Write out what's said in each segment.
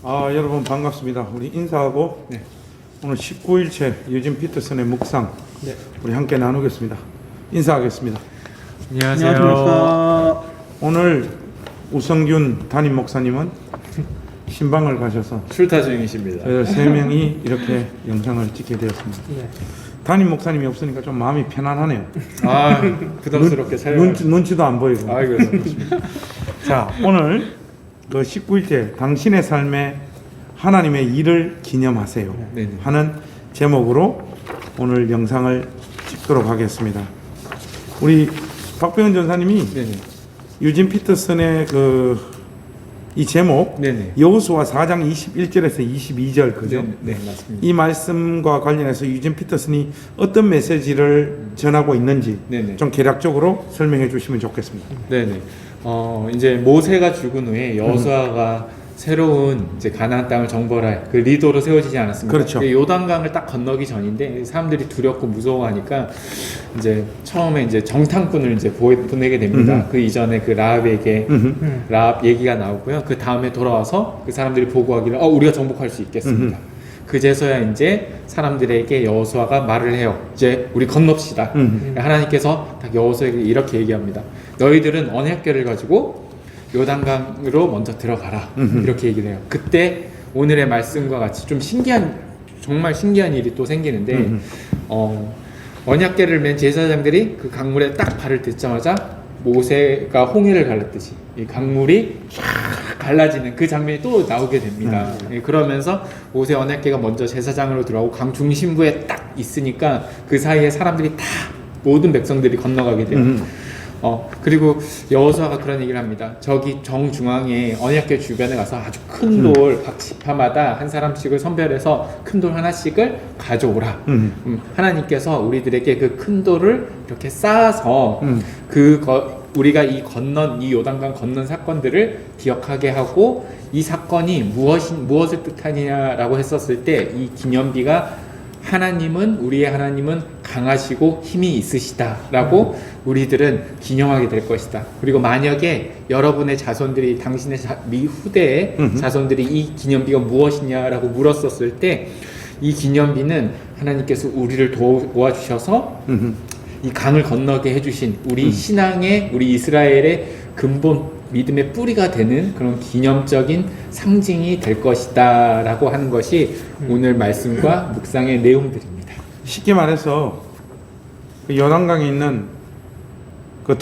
여러분 반갑습니다. 우리 인사하고 네. 오늘 19일째 유진 피터슨의 묵상 네. 우리 함께 나누겠습니다. 인사하겠습니다. 안녕하세요. 오늘 우성균 담임 목사님은 신방을 가셔서 출타 중이십니다. 저희 3명이 이렇게 영상을 찍게 되었습니다. 네. 담임 목사님이 없으니까 좀 마음이 편안하네요. 부담스럽게 촬영. 눈치도 안 보이고. 그렇습니다. 자, 오늘 그 19일째 당신의 삶에 하나님의 일을 기념하세요 네네. 하는 제목으로 오늘 영상을 찍도록 하겠습니다. 우리 박병현 전사님이 네네. 유진 피터슨의 이 제목 네네. 여호수아 4장 21절에서 22절 그죠? 네, 맞습니다. 이 말씀과 관련해서 유진 피터슨이 어떤 메시지를 전하고 있는지 네네. 좀 개략적으로 설명해 주시면 좋겠습니다. 네네. 이제 모세가 죽은 후에 여호수아가 새로운 이제 가나안 땅을 정벌할 그 리더로 세워지지 않았습니까? 그렇죠. 요단강을 딱 건너기 전인데 사람들이 두렵고 무서워하니까 이제 처음에 이제 정탐꾼을 이제 보내게 됩니다. 그 이전에 그 라합에게 라합 얘기가 나오고요. 그 다음에 돌아와서 그 사람들이 보고하기를 우리가 정복할 수 있겠습니다. 그제서야 이제 사람들에게 여호수아가 말을 해요. 이제 우리 건넙시다. 하나님께서 딱 여호수아에게 이렇게 얘기합니다. 너희들은 언약궤를 가지고 요단강으로 먼저 들어가라. 이렇게 얘기를 해요. 그때 오늘의 말씀과 같이 좀 정말 신기한 일이 또 생기는데 언약궤를 맨 제사장들이 그 강물에 딱 발을 딛자마자 모세가 홍해를 갈랐듯이 이 강물이 쫙 갈라지는 그 장면이 또 나오게 됩니다. 그러면서 모세 언약궤가 먼저 제사장으로 들어가고 강 중심부에 딱 있으니까 그 사이에 사람들이 다 모든 백성들이 건너가게 돼요. 그리고 여호수아가 그런 얘기를 합니다. 저기 정중앙에 언약궤 주변에 가서 아주 큰 돌 각 지파마다 한 사람씩을 선별해서 큰 돌 하나씩을 가져오라. 하나님께서 우리들에게 그 큰 돌을 이렇게 쌓아서 우리가 이 요단강 건넌 사건들을 기억하게 하고 이 사건이 무엇을 뜻하느냐라고 했었을 때 이 기념비가 우리의 하나님은 강하시고 힘이 있으시다라고 우리들은 기념하게 될 것이다. 그리고 만약에 여러분의 자손들이 당신의 후대의 자손들이 이 기념비가 무엇이냐라고 물었었을 때 이 기념비는 하나님께서 우리를 도와주셔서 이 강을 건너게 해주신 우리 신앙의 우리 이스라엘의 근본 믿음의 뿌리가 되는 그런 기념적인 상징이 될 것이다 라고 하는 것이 오늘 말씀과 묵상의 내용들입니다. 쉽게 말해서 그 요단강에 있는 그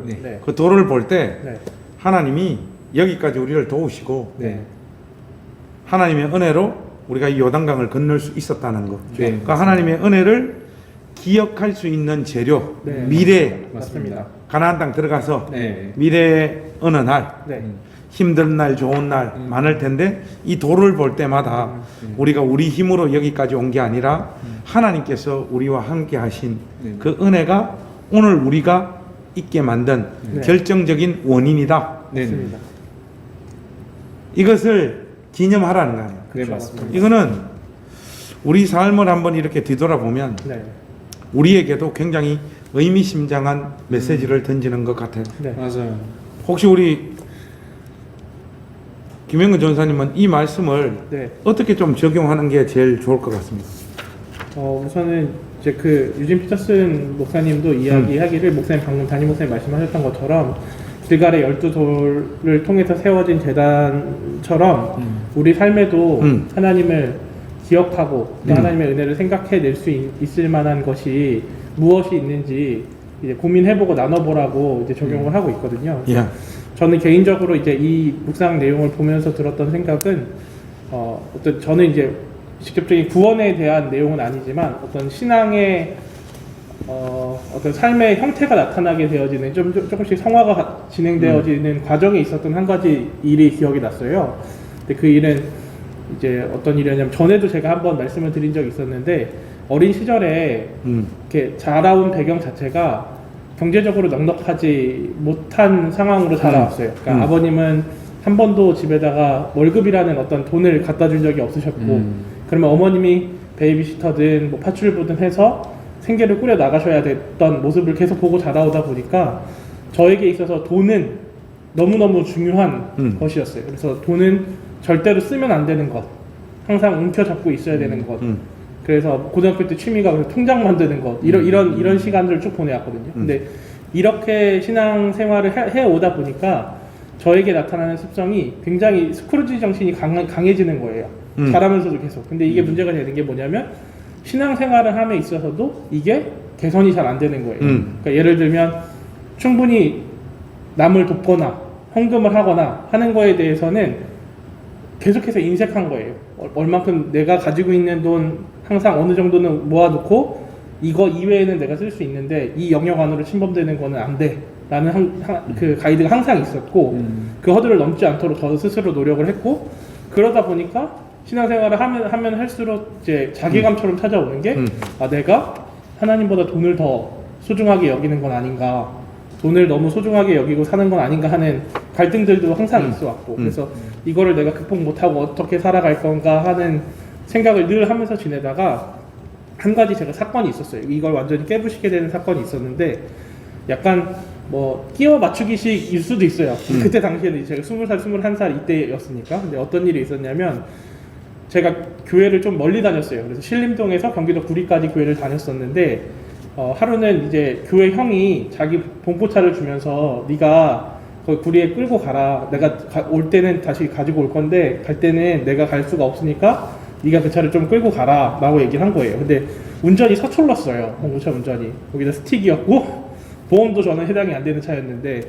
네. 그 돌을 볼 때 네. 하나님이 여기까지 우리를 도우시고 네. 하나님의 은혜로 우리가 이 요단강을 건널 수 있었다는 것. 네. 그러니까 하나님의 은혜를 기억할 수 있는 재료, 네. 미래 맞습니다. 가나안 땅 들어가서 네. 미래의 어느 날 네. 힘든 날 좋은 날 많을 텐데 이 돌을 볼 때마다 우리가 우리 힘으로 여기까지 온 게 아니라 하나님께서 우리와 함께 하신 그 은혜가 오늘 우리가 있게 만든 네. 결정적인 원인이다. 네. 맞습니다. 이것을 기념하라는 거 아니에요. 네, 맞습니다. 이거는 우리 삶을 한번 이렇게 뒤돌아보면 네. 우리에게도 굉장히 의미심장한 메시지를 던지는 것 같아요. 네. 맞아요. 혹시 우리 김영근 전사님은 이 말씀을 네. 어떻게 좀 적용하는 게 제일 좋을 것 같습니다. 우선은 이제 그 유진 피터슨 목사님도 이야기하기를 목사님 방금 담임 목사님 말씀하셨던 것처럼 길갈의 12돌을 통해서 세워진 재단처럼 우리 삶에도 하나님을 기억하고 또 하나님의 은혜를 생각해낼 수 있을 만한 것이 무엇이 있는지 이제 고민해보고 나눠보라고 이제 적용을 하고 있거든요. 예. 저는 개인적으로 이제 이 묵상 내용을 보면서 들었던 생각은 저는 이제 직접적인 구원에 대한 내용은 아니지만 어떤 신앙의 어떤 삶의 형태가 나타나게 되어지는 조금씩 성화가 진행되어지는 과정에 있었던 한 가지 일이 기억이 났어요. 근데 그 일은 이제 어떤 일이었냐면 전에도 제가 한번 말씀을 드린 적이 있었는데 어린 시절에 이렇게 자라온 배경 자체가 경제적으로 넉넉하지 못한 상황으로 자라왔어요. 그러니까 아버님은 한 번도 집에다가 월급이라는 어떤 돈을 갖다 준 적이 없으셨고 그러면 어머님이 베이비시터든 뭐 파출부든 해서 생계를 꾸려 나가셔야 됐던 모습을 계속 보고 자라오다 보니까 저에게 있어서 돈은 너무너무 중요한 것이었어요. 그래서 돈은 절대로 쓰면 안 되는 것, 항상 움켜잡고 있어야 되는 것. 그래서 고등학교 때 취미가 그래서 통장 만드는 것 이런 시간들을 쭉 보내왔거든요. 근데 이렇게 신앙 생활을 해 오다 보니까 저에게 나타나는 습성이 굉장히 스크루지 정신이 강해지는 거예요. 잘하면서도 계속. 근데 이게 문제가 되는 게 뭐냐면 신앙 생활을 함에 있어서도 이게 개선이 잘 안 되는 거예요. 그러니까 예를 들면 충분히 남을 돕거나 헌금을 하거나 하는 거에 대해서는 계속해서 인색한 거예요. 얼만큼 내가 가지고 있는 돈 항상 어느 정도는 모아놓고 이거 이외에는 내가 쓸 수 있는데 이 영역 안으로 침범되는 거는 안 돼. 라는 그 가이드가 항상 있었고 그 허들을 넘지 않도록 저 스스로 노력을 했고 그러다 보니까 신앙생활을 하면 할수록 이제 자괴감처럼 찾아오는 게 아, 내가 하나님보다 돈을 더 소중하게 여기는 건 아닌가, 돈을 너무 소중하게 여기고 사는 건 아닌가 하는 갈등들도 항상 있어 왔고 그래서 이거를 내가 극복 못하고 어떻게 살아갈 건가 하는 생각을 늘 하면서 지내다가 한 가지 제가 사건이 있었어요. 이걸 완전히 깨부시게 되는 사건이 있었는데 약간 뭐 끼워 맞추기식일 수도 있어요. 그때 당시에는 제가 20살, 21살 이때였으니까. 근데 어떤 일이 있었냐면 제가 교회를 좀 멀리 다녔어요. 그래서 신림동에서 경기도 구리까지 교회를 다녔었는데 하루는 이제 교회 형이 자기 봉고차를 주면서 네가 거기 구리에 끌고 가라. 내가 올 때는 다시 가지고 올 건데 갈 때는 내가 갈 수가 없으니까 네가 그 차를 좀 끌고 가라 라고 얘기를 한 거예요. 근데 운전이 서툴렀어요. 봉고차 운전이. 거기다 스틱이었고 보험도 저는 해당이 안 되는 차였는데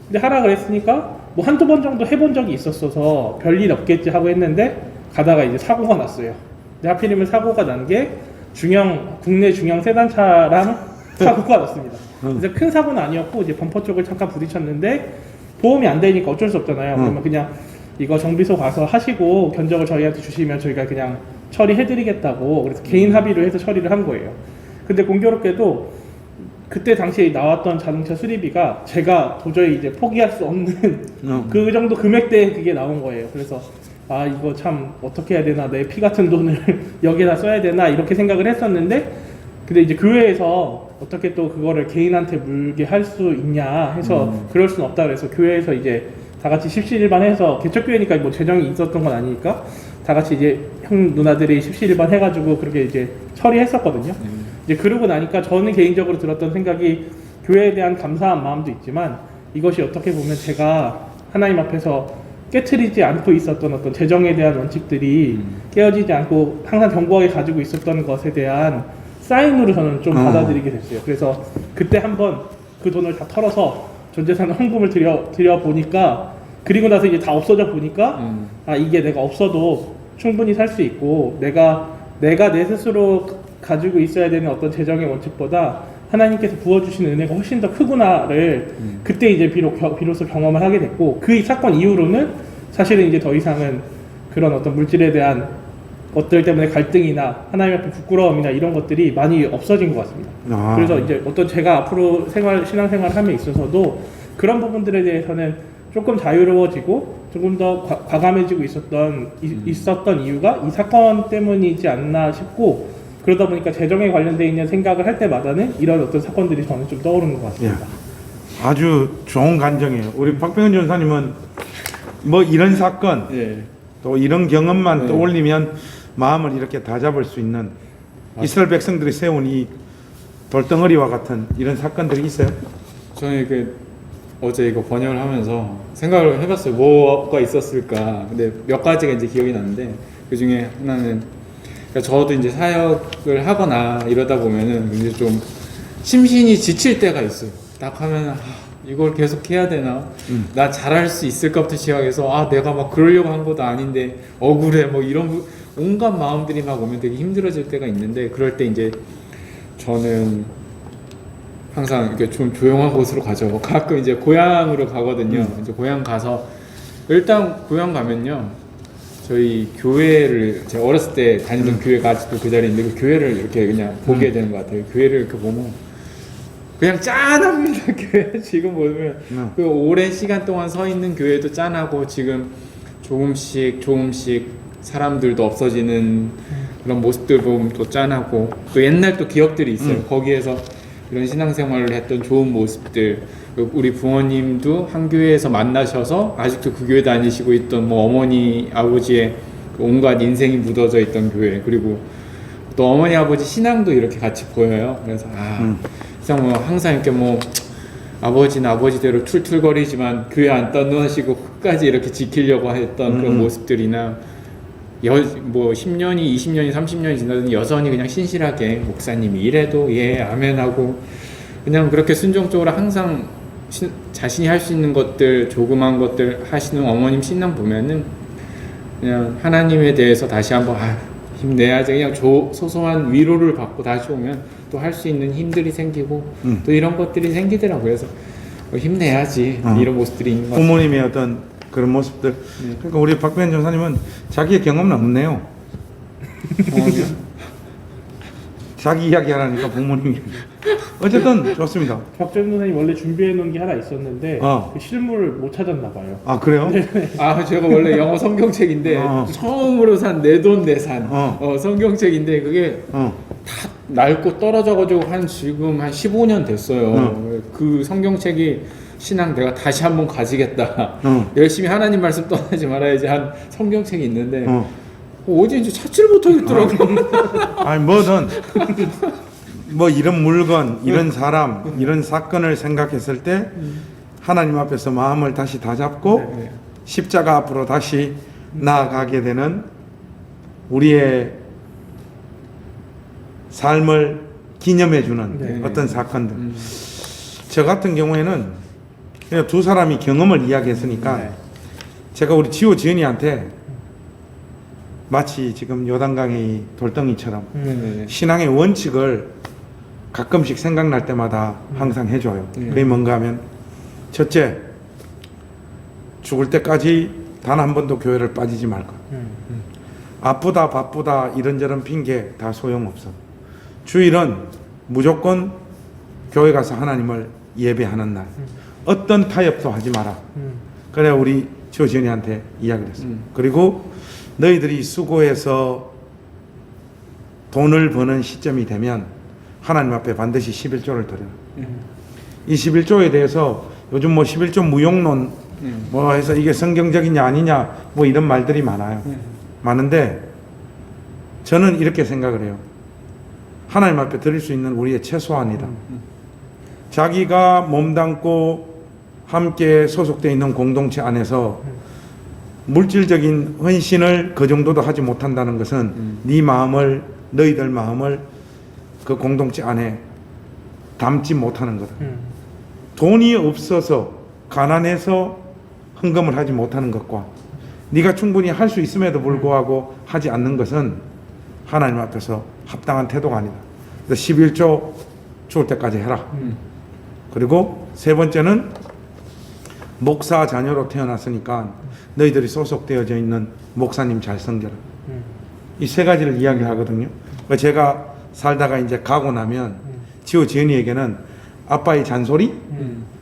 근데 하라 그랬으니까 뭐 한두 번 정도 해본 적이 있었어서 별일 없겠지 하고 했는데 가다가 이제 사고가 났어요. 근데 하필이면 사고가 난 게 국내 중형 세단차랑 사고가 났습니다. 그래서 큰 사고는 아니었고 이제 범퍼 쪽을 잠깐 부딪혔는데 보험이 안 되니까 어쩔 수 없잖아요. 그러면 그냥 이거 정비소 가서 하시고 견적을 저희한테 주시면 저희가 그냥 처리해드리겠다고 그래서 개인 합의로 해서 처리를 한 거예요. 근데 공교롭게도 그때 당시에 나왔던 자동차 수리비가 제가 도저히 이제 포기할 수 없는 그 정도 금액대에 그게 나온 거예요. 그래서 아 이거 참 어떻게 해야 되나, 내 피 같은 돈을 여기에다 써야 되나 이렇게 생각을 했었는데 근데 이제 교회에서 어떻게 또 그거를 개인한테 물게 할 수 있냐 해서 그럴 수는 없다 그래서 교회에서 이제 다 같이 십시일반해서 개척교회니까 뭐 재정이 있었던 건 아니니까 다 같이 이제 형 누나들이 십시일반 해가지고 그렇게 이제 처리했었거든요. 이제 그러고 나니까 저는 개인적으로 들었던 생각이 교회에 대한 감사한 마음도 있지만 이것이 어떻게 보면 제가 하나님 앞에서 깨트리지 않고 있었던 어떤 재정에 대한 원칙들이 깨어지지 않고 항상 견고하게 가지고 있었던 것에 대한 사인으로 저는 좀 받아들이게 됐어요. 그래서 그때 한번 그 돈을 다 털어서 전재산 헌금을 드려 보니까 그리고 나서 이제 다 없어져 보니까 아 이게 내가 없어도 충분히 살 수 있고 내가 내 스스로 가지고 있어야 되는 어떤 재정의 원칙보다 하나님께서 부어주시는 은혜가 훨씬 더 크구나를 그때 이제 비로소 경험을 하게 됐고 그 사건 이후로는 사실은 이제 더 이상은 그런 어떤 물질에 대한 것들 때문에 갈등이나 하나님 앞에 부끄러움이나 이런 것들이 많이 없어진 것 같습니다. 그래서 이제 어떤 제가 앞으로 신앙생활 함에 있어서도 그런 부분들에 대해서는 조금 자유로워지고 조금 더 과감해지고 있었던 이유가 이 사건 때문이지 않나 싶고 그러다 보니까 재정에 관련되어 있는 생각을 할 때마다는 이런 어떤 사건들이 저는 좀 떠오르는 것 같습니다. 아주 좋은 간정이에요. 우리 박병현 전사님은 뭐 이런 사건 또 이런 경험만 떠올리면 마음을 이렇게 다잡을 수 있는 이스라엘 백성들이 세운 이 돌덩어리와 같은 이런 사건들이 있어요? 저는 어제 이거 번역을 하면서 생각을 해봤어요. 뭐가 있었을까. 근데 몇 가지가 이제 기억이 나는데 그 중에 하나는 그러니까 저도 이제 사역을 하거나 이러다 보면은 이제 좀 심신이 지칠 때가 있어요. 딱 하면 이걸 계속 해야 되나? 나 잘할 수 있을까부터 시작해서 내가 막 그러려고 한 것도 아닌데 억울해 뭐 이런 온갖 마음들이 막 오면 되게 힘들어질 때가 있는데 그럴 때 이제 저는 항상 이렇게 좀 조용한 곳으로 가죠. 가끔 이제 고향으로 가거든요. 이제 고향 가서 일단 고향 가면요. 저희 교회를 제가 어렸을 때 다니던 교회가 아직도 그 자리인데 그 교회를 이렇게 그냥 보게 되는 것 같아요. 교회를 이렇게 보면 그냥 짠합니다. 교회 지금 보면 그 오랜 시간 동안 서 있는 교회도 짠하고 지금 조금씩 사람들도 없어지는 그런 모습들 보면 또 짠하고 또 옛날 또 기억들이 있어요. 거기에서 이런 신앙생활을 했던 좋은 모습들, 우리 부모님도 한 교회에서 만나셔서 아직도 그 교회 다니시고 있던 뭐 어머니 아버지의 온갖 인생이 묻어져 있던 교회, 그리고 또 어머니 아버지 신앙도 이렇게 같이 보여요. 그래서 그냥 뭐 항상 이렇게 뭐 아버지는 아버지대로 툴툴거리지만 교회 안 떠나시고 끝까지 이렇게 지키려고 했던 그런 모습들이나 뭐 10년이 20년이 30년이 지나도 여전히 그냥 신실하게 목사님이 이래도 예 아멘 하고 그냥 그렇게 순종적으로 항상 자신이 할 수 있는 것들, 조그만 것들 하시는 어머님 신앙 보면은 그냥 하나님에 대해서 다시 한번 힘내야지, 그냥 소소한 위로를 받고 다시 오면 또 할 수 있는 힘들이 생기고 또 이런 것들이 생기더라고요. 그래서 힘내야지 이런 모습들이 있는 것 같아요. 부모님의 어떤 그런 모습들. 그러니까 우리 박변 전사님은 자기의 경험은 없네요. 자기 이야기 하라니까 부모님 이야기. 어쨌든 좋습니다. 박전 선생님 원래 준비해 놓은 게 하나 있었는데 그 실물을 못 찾았나 봐요. 아 그래요? 제가 원래 영어 성경책인데 처음으로 산 내 돈 내산 성경책인데 그게 다 낡고 떨어져가지고 지금 한 15년 됐어요. 그 성경책이 신앙 내가 다시 한번 가지겠다. 열심히 하나님 말씀 떠나지 말아야지 한 성경책이 있는데 어디인지 찾지를 못하겠더라고요. 아니 뭐든 뭐 이런 물건, 이런 사람, 이런 사건을 생각했을 때 하나님 앞에서 마음을 다시 다잡고 십자가 앞으로 다시 나아가게 되는 우리의 삶을 기념해주는 어떤 사건들. 저 같은 경우에는 그냥 두 사람이 경험을 이야기했으니까 제가 우리 지호 지은이한테 마치 지금 요단강의 돌덩이처럼 신앙의 원칙을 가끔씩 생각날 때마다 항상 해줘요. 그게 뭔가 하면 첫째, 죽을 때까지 단 한 번도 교회를 빠지지 말 것. 아프다 바쁘다 이런저런 핑계 다 소용없어. 주일은 무조건 교회 가서 하나님을 예배하는 날. 어떤 타협도 하지 마라. 그래 우리 지호지은이한테 이야기를 했어요. 그리고 너희들이 수고해서 돈을 버는 시점이 되면 하나님 앞에 반드시 11조를 드려라. 이 11조에 대해서 요즘 뭐 11조 무용론 뭐 해서 이게 성경적이냐 아니냐 뭐 이런 말들이 많아요. 많은데 저는 이렇게 생각을 해요. 하나님 앞에 드릴 수 있는 우리의 최소한이다. 자기가 몸담고 함께 소속되어 있는 공동체 안에서 물질적인 헌신을 그 정도도 하지 못한다는 것은 네 마음을, 너희들 마음을 그 공동체 안에 담지 못하는 거다. 돈이 없어서 가난해서 헌금을 하지 못하는 것과 네가 충분히 할 수 있음에도 불구하고 하지 않는 것은 하나님 앞에서 합당한 태도가 아니다. 그래서 11조 죽을 때까지 해라. 그리고 세 번째는 목사 자녀로 태어났으니까 너희들이 소속되어져 있는 목사님 잘 섬겨라. 이 세 가지를 이야기하거든요. 제가 살다가 이제 가고 나면 지호 지은이에게는 아빠의 잔소리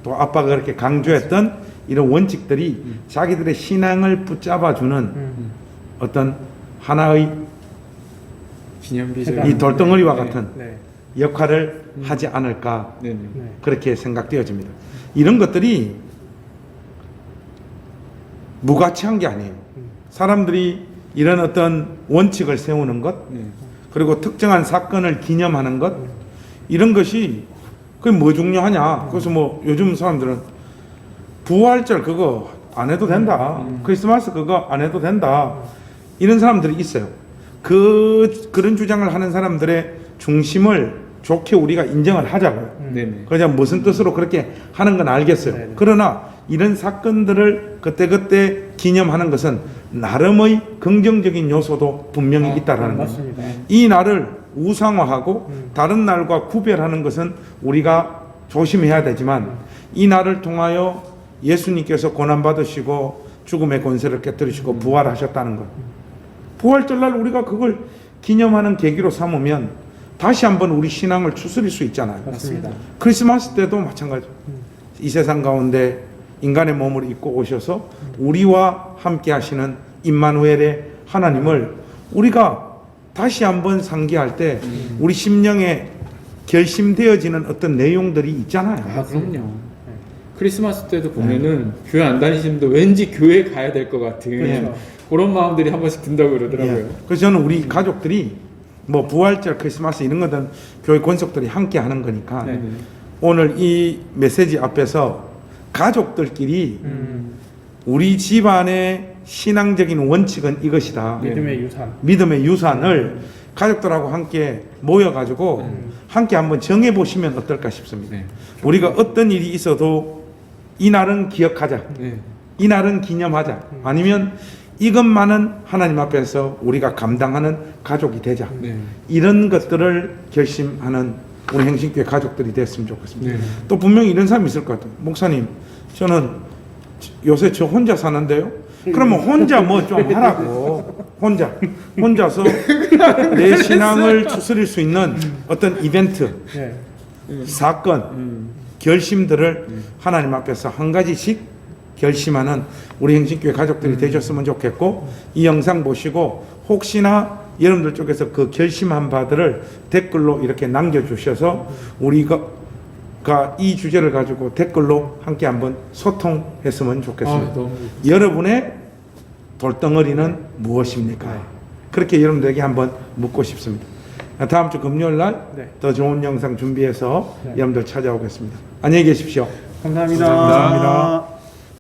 또 아빠가 그렇게 강조했던 이런 원칙들이 자기들의 신앙을 붙잡아주는 어떤 하나의 기념비적 이 돌덩어리와 같은 역할을 하지 않을까 네네. 그렇게 생각되어집니다. 이런 것들이 무가치한 게 아니에요. 사람들이 이런 어떤 원칙을 세우는 것 그리고 특정한 사건을 기념하는 것 이런 것이 그게 뭐 중요하냐. 그래서 뭐 요즘 사람들은 부활절 그거 안 해도 된다. 크리스마스 그거 안 해도 된다. 이런 사람들이 있어요. 그런 주장을 하는 사람들의 중심을 좋게 우리가 인정을 하자고요. 그냥 무슨 뜻으로 그렇게 하는 건 알겠어요. 그러나 이런 사건들을 그때그때 기념하는 것은 나름의 긍정적인 요소도 분명히 있다라는 거예요. 이 날을 우상화하고 다른 날과 구별하는 것은 우리가 조심해야 되지만 이 날을 통하여 예수님께서 고난받으시고 죽음의 권세를 깨뜨리시고 부활하셨다는 것. 부활절날 우리가 그걸 기념하는 계기로 삼으면 다시 한번 우리 신앙을 추스릴 수 있잖아요. 맞습니다. 크리스마스 때도 마찬가지죠. 이 세상 가운데 인간의 몸을 입고 오셔서 우리와 함께 하시는 임마누엘의 하나님을 우리가 다시 한번 상기할 때 우리 심령에 결심되어지는 어떤 내용들이 있잖아요. 아 그럼요. 크리스마스 때도 보면은 교회 안 다니시는 분도 왠지 교회 가야 될 것 같은 그렇죠. 그런 마음들이 한 번씩 든다고 그러더라고요. 예. 그래서 저는 우리 가족들이 뭐 부활절, 크리스마스 이런 거든 교회 권속들이 함께 하는 거니까 네. 오늘 이 메시지 앞에서 가족들끼리 음, 우리 집안의 신앙적인 원칙은 이것이다. 믿음의 유산. 믿음의 유산을 가족들하고 함께 모여가지고 함께 한번 정해보시면 어떨까 싶습니다. 네. 우리가 어떤 일이 있어도 이날은 기억하자. 네. 이날은 기념하자. 아니면 이것만은 하나님 앞에서 우리가 감당하는 가족이 되자. 네. 이런 것들을 결심하는 우리 행신교회 가족들이 됐으면 좋겠습니다. 네. 또 분명히 이런 사람이 있을 것 같아요. 목사님, 저는 요새 저 혼자 사는데요. 그러면 혼자 뭐 좀 하라고. 혼자서 내 신앙을 추스릴 수 있는 어떤 이벤트, 네. 사건, 결심들을 하나님 앞에서 한 가지씩 결심하는 우리 행신교회 가족들이 되셨으면 좋겠고, 이 영상 보시고 혹시나 여러분들 쪽에서 그 결심한 바들을 댓글로 이렇게 남겨주셔서 우리가 이 주제를 가지고 댓글로 함께 한번 소통했으면 좋겠습니다. 아, 너무 여러분의 돌덩어리는 무엇입니까? 그렇게 여러분들에게 한번 묻고 싶습니다. 다음 주 금요일 날 더 네. 좋은 영상 준비해서 네. 여러분들 찾아오겠습니다. 안녕히 계십시오. 감사합니다. 감사합니다.